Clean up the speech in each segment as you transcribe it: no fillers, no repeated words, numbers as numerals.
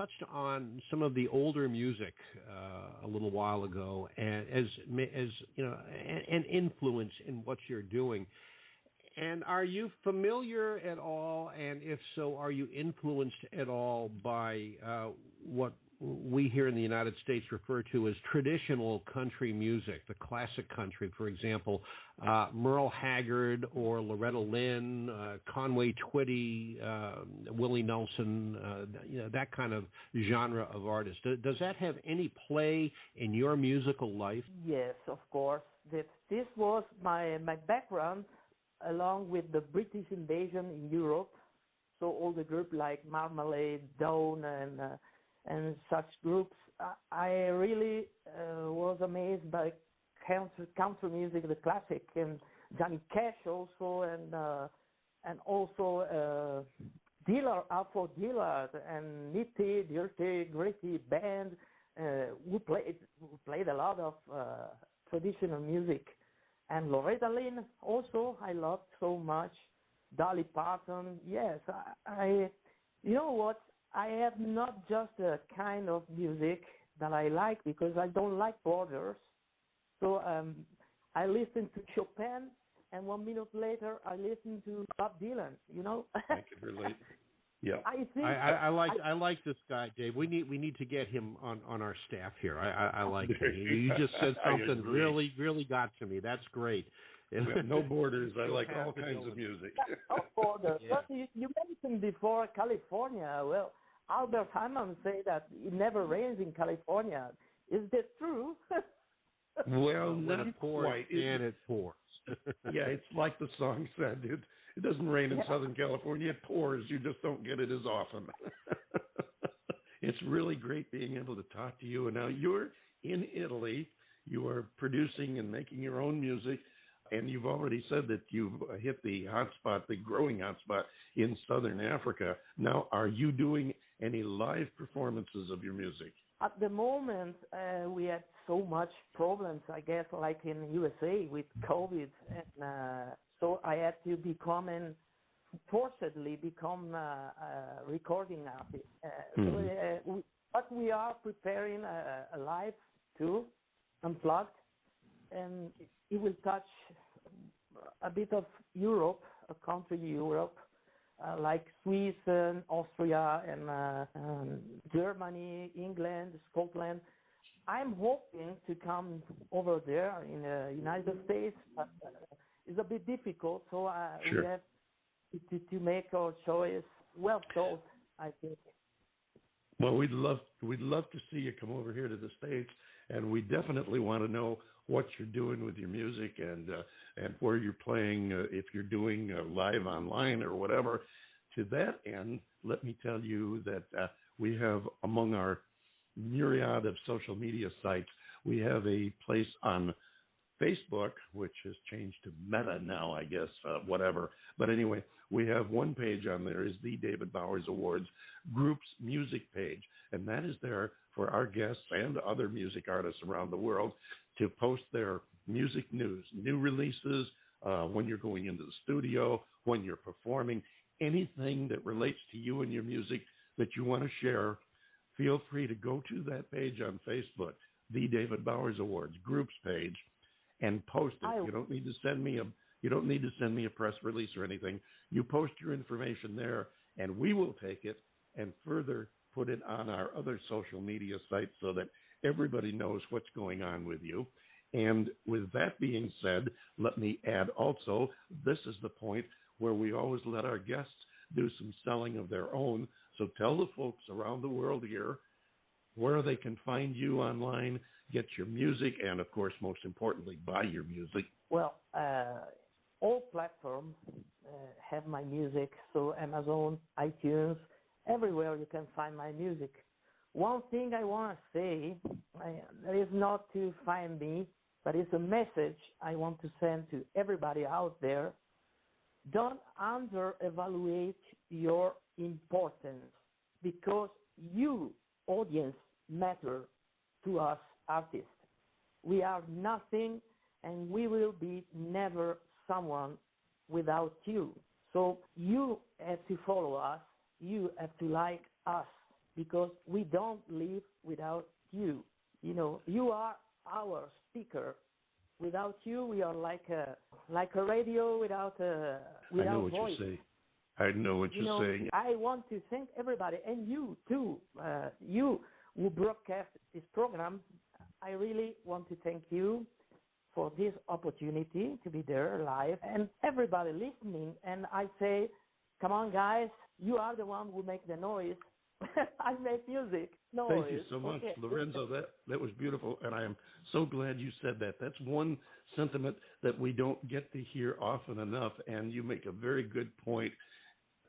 touched on some of the older music a little while ago, and as you know, an influence in what you're doing. And are you familiar at all? And if so, are you influenced at all by what we here in the United States refer to as traditional country music, the classic country, for example, Merle Haggard or Loretta Lynn, Conway Twitty, Willie Nelson, you know, that kind of genre of artist. Does that have any play in your musical life? Yes, of course. This was my background, along with the British invasion in Europe. So all the groups like Marmalade, Dawn, and such groups, I really was amazed by country music, the classic, and Johnny Cash also, and also Afro Dillard, and Nitty, Dirty, Gritty band, who played a lot of traditional music. And Loretta Lynn also, I loved so much. Dolly Parton, yes. You know what? I have not just a kind of music that I like, because I don't like borders. So I listen to Chopin, and 1 minute later I listen to Bob Dylan. You know. I can relate. Yeah. I like this guy, Dave. We need to get him on our staff here. I like him. You just said something really got to me. That's great. No borders. I like all kinds of music. No borders. Yeah. But you mentioned before California. Well, Albert Hammond said that it never rains in California. Is that true? Well, not quite. And it pours. Yeah, it's like the song said. It doesn't rain in Southern California. It pours. You just don't get it as often. It's really great being able to talk to you. And now you're in Italy. You are producing and making your own music. And you've already said that you've hit the hotspot, the growing hotspot in Southern Africa. Now, are you doing any live performances of your music? At the moment, we had so much problems, I guess, like in U.S.A. with COVID. And so I had to forcedly become a recording artist. But we are preparing a live tour, Unplugged, and it will touch a bit of Europe, a country Europe, like Swiss and Austria and Germany, England, Scotland. I'm hoping to come over there in the United States, but it's a bit difficult, so we have to make our choice well thought, I think. Well, we'd love to see you come over here to the States, and we definitely want to know what you're doing with your music and where you're playing, if you're doing live online or whatever. To that end, let me tell you that we have, among our myriad of social media sites, we have a place on Facebook, which has changed to Meta now, I guess, whatever. But anyway, we have one page on there, is the David Bowers Awards Group's music page. And that is there for our guests and other music artists around the world to post their music news, new releases, when you're going into the studio, when you're performing, anything that relates to you and your music that you want to share. Feel free to go to that page on Facebook, the David Bowers Awards Groups page, and post it. You don't need to send me a press release or anything. You post your information there, and we will take it and further put it on our other social media sites so that everybody knows what's going on with you. And with that being said, let me add also, this is the point where we always let our guests do some selling of their own. So tell the folks around the world here where they can find you online, get your music, and, of course, most importantly, buy your music. Well, all platforms have my music, so Amazon, iTunes, everywhere you can find my music. One thing I want to say, is not to find me, but it's a message I want to send to everybody out there. Don't under-evaluate your importance, because you, audience, matter to us artists. We are nothing, and we will be never someone without you. So you have to follow us. You have to like us. because we don't live without you. You know, you are our speaker. Without you, we are like a radio without voice. I know what you're saying. I know what you're saying. I want to thank everybody, and you too. You who broadcast this program, I really want to thank you for this opportunity to be there live, and everybody listening. And I say, come on, guys, you are the one who make the noise. I make music. Noise. Thank you so much, Lorenzo. That was beautiful, and I am so glad you said that. That's one sentiment that we don't get to hear often enough, and you make a very good point.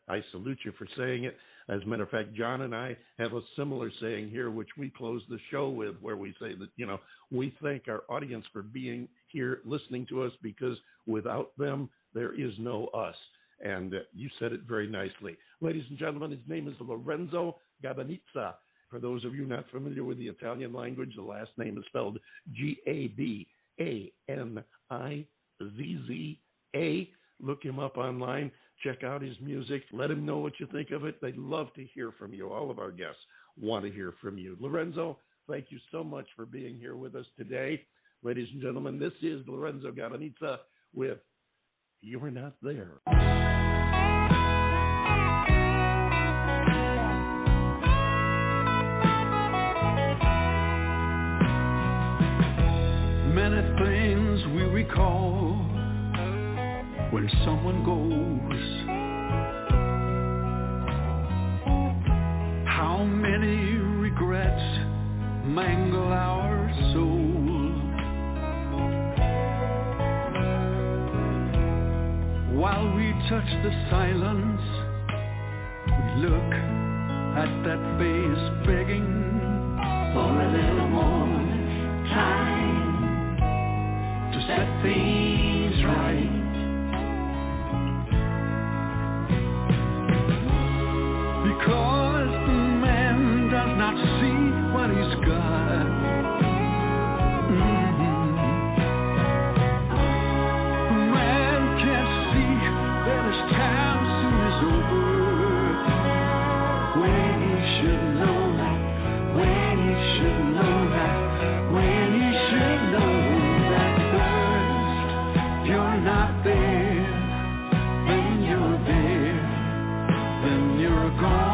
I salute you for saying it. As a matter of fact, John and I have a similar saying here, which we close the show with, where we say that, you know, we thank our audience for being here listening to us, because without them, there is no us. And you said it very nicely. Ladies and gentlemen, his name is Lorenzo Gabanizza. For those of you not familiar with the Italian language, the last name is spelled Gabanizza. Look him up online. Check out his music. Let him know what you think of it. They'd love to hear from you. All of our guests want to hear from you. Lorenzo, thank you so much for being here with us today. Ladies and gentlemen, this is Lorenzo Gabanizza with You're Not There. Many things we recall when someone goes. How many regrets mangle our soul, while we touch the silence, we look at that face begging for a little more time to set things right. Because the man does not see what he's got. The man can't see that his time soon is over. When he should know that, when he should know that, when he should know that first you're not there, then you're there, then you're gone.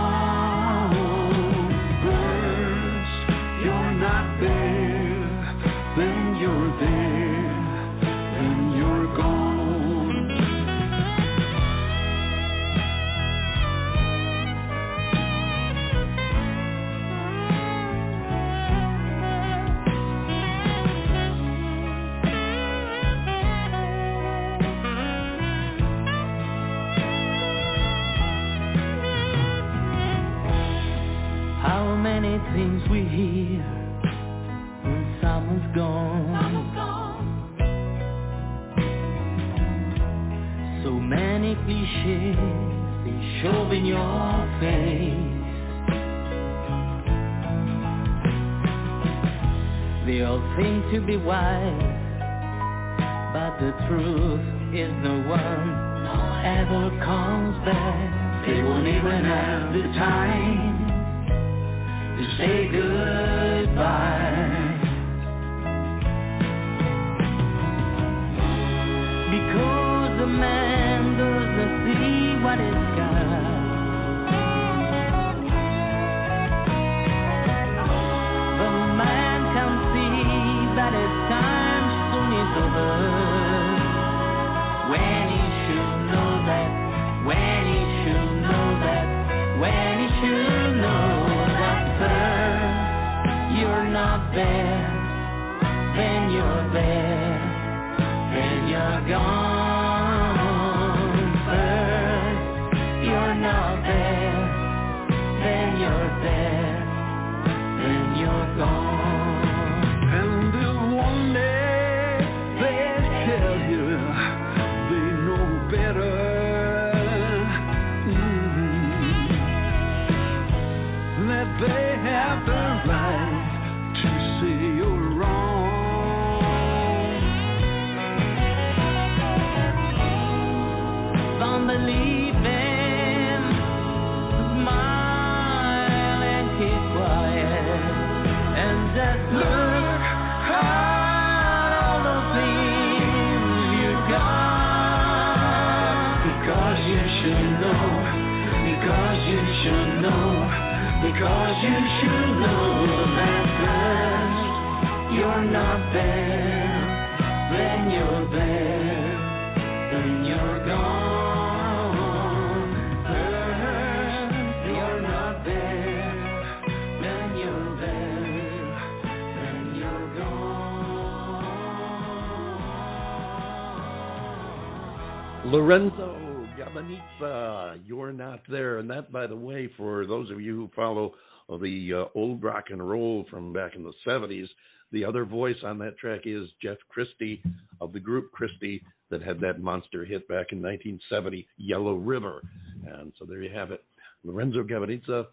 Things we hear when someone's gone. So many cliches they shove in your face. They all seem to be wise, but the truth is no one ever comes back. They won't even have the time to say goodbye, because a man doesn't see what he's got. The man can see that his time soon is over. When he should know that, when he should know that, when he should know you're not there, then you're there, then you're gone. First, you're not there, then you're there, then you're gone. And if one day they tell you they know better, that they have the right to see. just look at all the things you got. Because you should know, because you should know, because you should know that first you're not there, then you're there, then you're gone. Lorenzo Gabanizza, You're Not There. And that, by the way, for those of you who follow the old rock and roll from back in the 70s, the other voice on that track is Jeff Christie of the group Christie that had that monster hit back in 1970, Yellow River. And so there you have it. Lorenzo Gabanizza,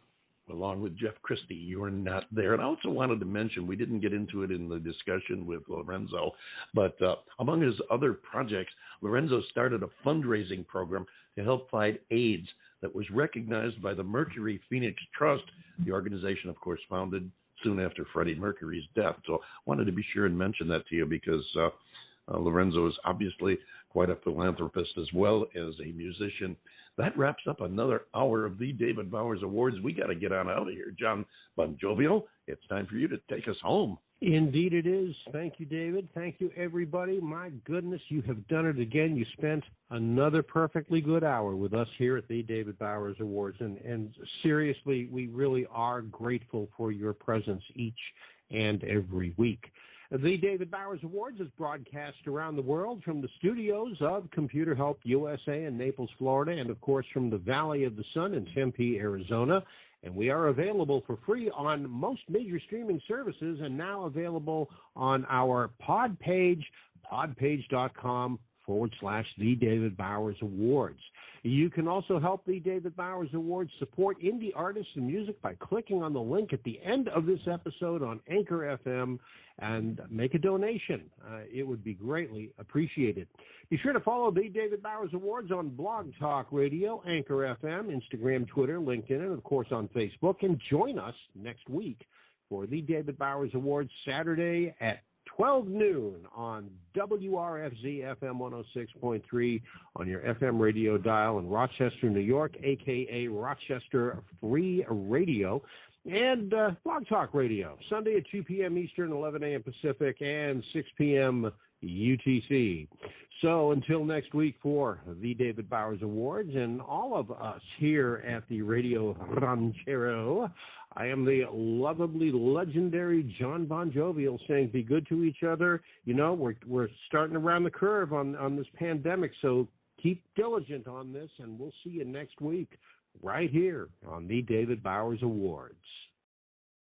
along with Jeff Christie, You're Not There. And I also wanted to mention, we didn't get into it in the discussion with Lorenzo, but among his other projects, Lorenzo started a fundraising program to help fight AIDS that was recognized by the Mercury Phoenix Trust, the organization, of course, founded soon after Freddie Mercury's death. So I wanted to be sure and mention that to you because Lorenzo is obviously quite a philanthropist as well as a musician. That wraps up another hour of the David Bowers Awards. We got to get on out of here. John Bon Jovial, it's time for you to take us home. Indeed it is. Thank you, David. Thank you, everybody. My goodness, you have done it again. You spent another perfectly good hour with us here at the David Bowers Awards. And seriously, we really are grateful for your presence each and every week. The David Bowers Awards is broadcast around the world from the studios of Computer Help U.S.A. in Naples, Florida, and, of course, from the Valley of the Sun in Tempe, Arizona. And we are available for free on most major streaming services and now available on our pod page, podpage.com/The David Bowers Awards. You can also help the David Bowers Awards support indie artists and music by clicking on the link at the end of this episode on Anchor FM and make a donation. It would be greatly appreciated. Be sure to follow the David Bowers Awards on Blog Talk Radio, Anchor FM, Instagram, Twitter, LinkedIn, and, of course, on Facebook. And join us next week for the David Bowers Awards Saturday at 12 noon on WRFZ FM 106.3 on your FM radio dial in Rochester, New York, a.k.a. Rochester Free Radio, and Blog Talk Radio, Sunday at 2 p.m. Eastern, 11 a.m. Pacific, and 6 p.m. UTC. So until next week for the David Bowers Awards and all of us here at the Radio Ranchero, I am the lovably legendary John Bon Jovial saying be good to each other. You know, we're starting around the curve on this pandemic, so keep diligent on this, and we'll see you next week right here on the David Bowers Awards.